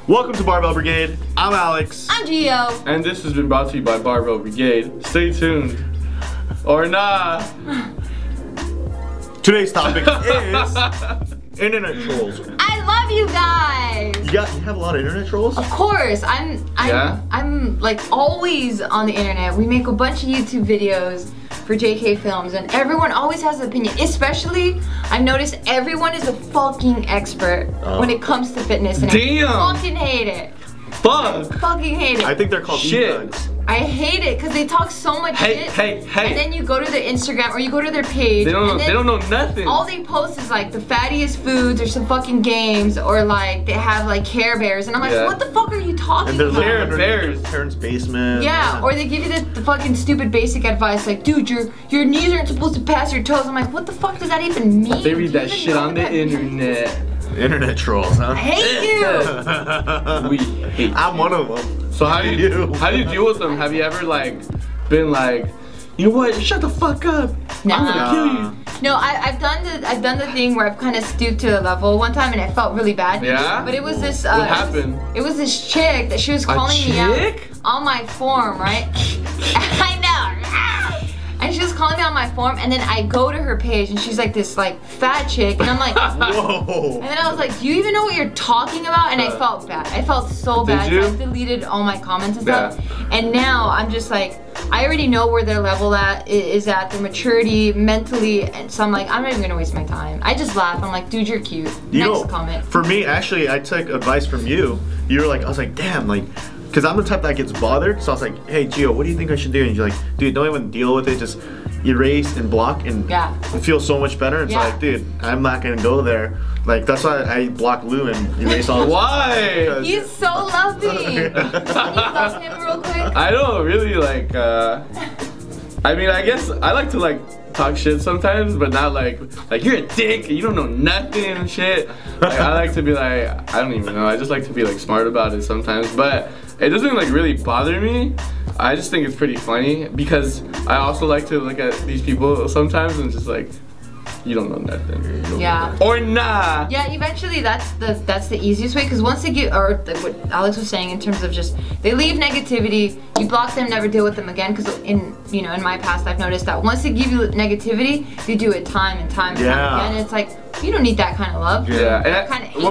Welcome to Barbell Brigade. I'm Alex. I'm Gio. And this has been brought to you by Barbell Brigade. Stay tuned. Or nah. Today's topic is internet trolls. I love you guys. You have a lot of internet trolls? Of course. I'm like always on the internet. We make a bunch of YouTube videos for JK Films and everyone always has an opinion. Especially, I've noticed everyone is a fucking expert when it comes to fitness and I fucking hate it. Fuck. I fucking hate it. I think they're called shit. I hate it because they talk so much shit. And then you go to their Instagram or you go to their page. They don't know nothing. All they post is like the fattiest foods or some fucking games or like they have like Care Bears and I'm like, what the fuck are you talking about? Care Bears. Parents' basement. Yeah, or they give you the fucking stupid basic advice like, dude, your knees aren't supposed to pass your toes. I'm like, what the fuck does that even mean? They read that shit on the internet. Internet trolls, huh? I hate you. We hate. I'm one of them. So how do you deal with them? Have you ever like been like, you know what? Shut the fuck up. Nah. I'm gonna kill you. No, I've done the thing where I've kind of stooped to the level one time and it felt really bad. Yeah. But it was this. What happened? It was this chick that she was calling me out on my form, right? I know. And she was calling me on my form, and then I go to her page, and she's like this like fat chick, and I'm like, whoa. And then I was like, do you even know what you're talking about? And I felt bad. I felt so bad. So I deleted all my comments and stuff. And now I'm just like, I already know where their level is at, their maturity, mentally, and so I'm like, I'm not even gonna waste my time. I just laugh. I'm like, dude, you're cute. Next comment. For me, actually, I took advice from you. You were like, I was like, damn, like. Because I'm the type that gets bothered, so I was like, hey Gio, what do you think I should do? And you're like, dude, don't even deal with it, just erase and block and it feels so much better. It's like, dude, I'm not gonna go there. Like, that's why I block Lou and erase all this. Why? He's so lovely. Can you love him real quick? I don't really like, I mean, I guess I like to like talk shit sometimes, but not like you're a dick, you don't know nothing and shit. Like, I like to be like, I don't even know, I just like to be like smart about it sometimes, but it doesn't like really bother me. I just think it's pretty funny because I also like to look at these people sometimes and just like, you don't know nothing. Yeah. Or nah. Yeah, eventually that's the easiest way because once they get, or what Alex was saying in terms of just, they leave negativity, you block them, never deal with them again because in my past I've noticed that once they give you negativity, you do it time and time and time again. And it's like, you don't need that kind of love. Yeah. And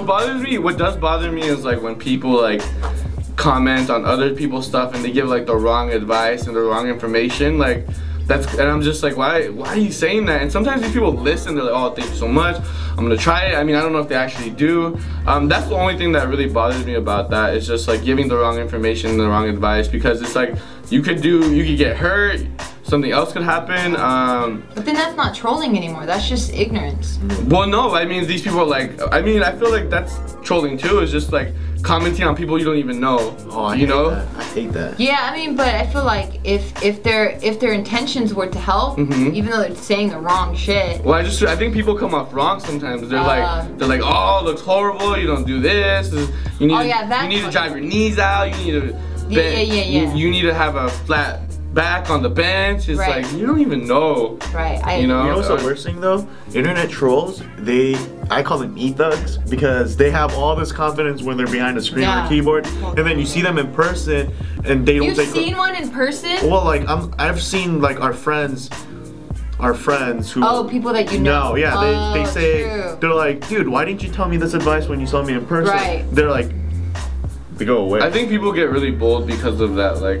what does bother me is like when people like comment on other people's stuff and they give like the wrong advice and the wrong information, like and I'm just like, why are you saying that? And sometimes these people listen, they're like, oh, thank you so much, I'm gonna try it. I mean, I don't know if they actually do. That's the only thing that really bothers me about that. It's just like giving the wrong information and the wrong advice, because it's like you could get hurt, something else could happen. But then that's not trolling anymore, that's just ignorance. Well, no, I mean, these people like, I mean, I feel like that's trolling too, is just like commenting on people you don't even know. Oh, I hate that. Yeah, I mean, but I feel like if their intentions were to help, even though they're saying the wrong shit. Well, I think people come off wrong sometimes. They're like, oh, it looks horrible. You don't do this. You need to drive your knees out. You need to you need to have a flat back on the bench. It's like, you don't even know. Right. You know what's the worst thing though? Internet trolls, I call them e-thugs because they have all this confidence when they're behind a screen or a keyboard, and then you see them in person and they don't You've seen one in person? Well, like I've seen like our friends who people that you know. No, yeah, they say they're like, dude, why didn't you tell me this advice when you saw me in person? Right. They're like, they go away. I think people get really bold because of that, like,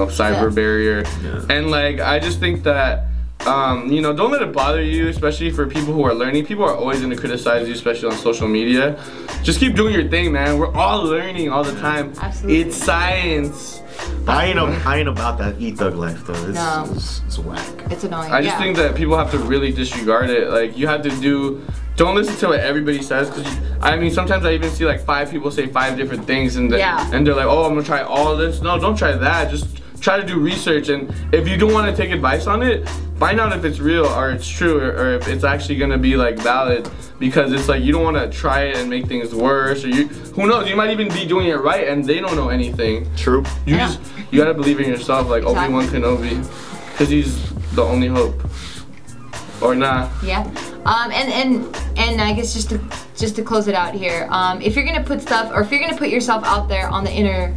cyber barrier. And like, I just think that don't let it bother you, especially for people who are learning. People are always going to criticize you, especially on social media. Just keep doing your thing, man. We're all learning all the time. Absolutely. It's science. I ain't about that e-thug life though. It's whack. It's annoying. I just think that people have to really disregard it. Like, you have to don't listen to what everybody says, because I mean, sometimes I even see like 5 people say 5 different things and they're like, oh, I'm gonna try all this. No, don't try that. Just try to do research, and if you don't want to take advice on it, find out if it's real or it's true, or if it's actually gonna be like valid, because it's like you don't want to try it and make things worse, or who knows, you might even be doing it right and they don't know anything. True. You gotta believe in yourself, like Obi-Wan Kenobi, because he's the only hope. Or not. Yeah. And I guess just to close it out here, if you're gonna put stuff, or if you're gonna put yourself out there on the internet,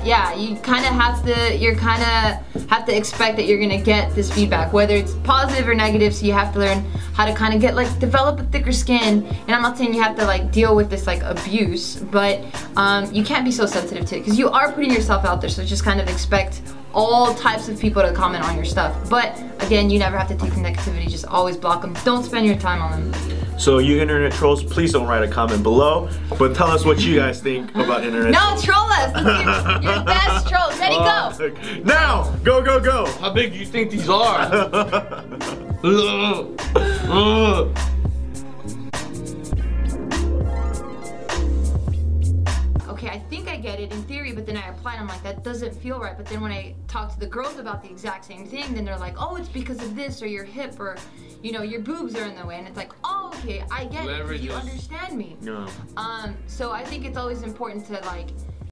yeah, you kind of have to expect that you're gonna get this feedback, whether it's positive or negative. So you have to learn how to kind of develop a thicker skin. And I'm not saying you have to deal with this abuse, but you can't be so sensitive to it because you are putting yourself out there. So just kind of expect all types of people to comment on your stuff. But again, you never have to take the negativity, just always block them. Don't spend your time on them. So you internet trolls, please don't write a comment below, but tell us what you guys think about internet trolls. No, troll us. Let's your best trolls. Ready, go. Now, go. How big do you think these are? Okay, I think I get it in theory, but then I apply and I'm like, that doesn't feel right. But then when I talk to the girls about the exact same thing, then they're like, oh, it's because of this, or your hip, or your boobs are in the way. And it's like, oh, okay, I get it. You understand me. Yeah. So I think it's always important to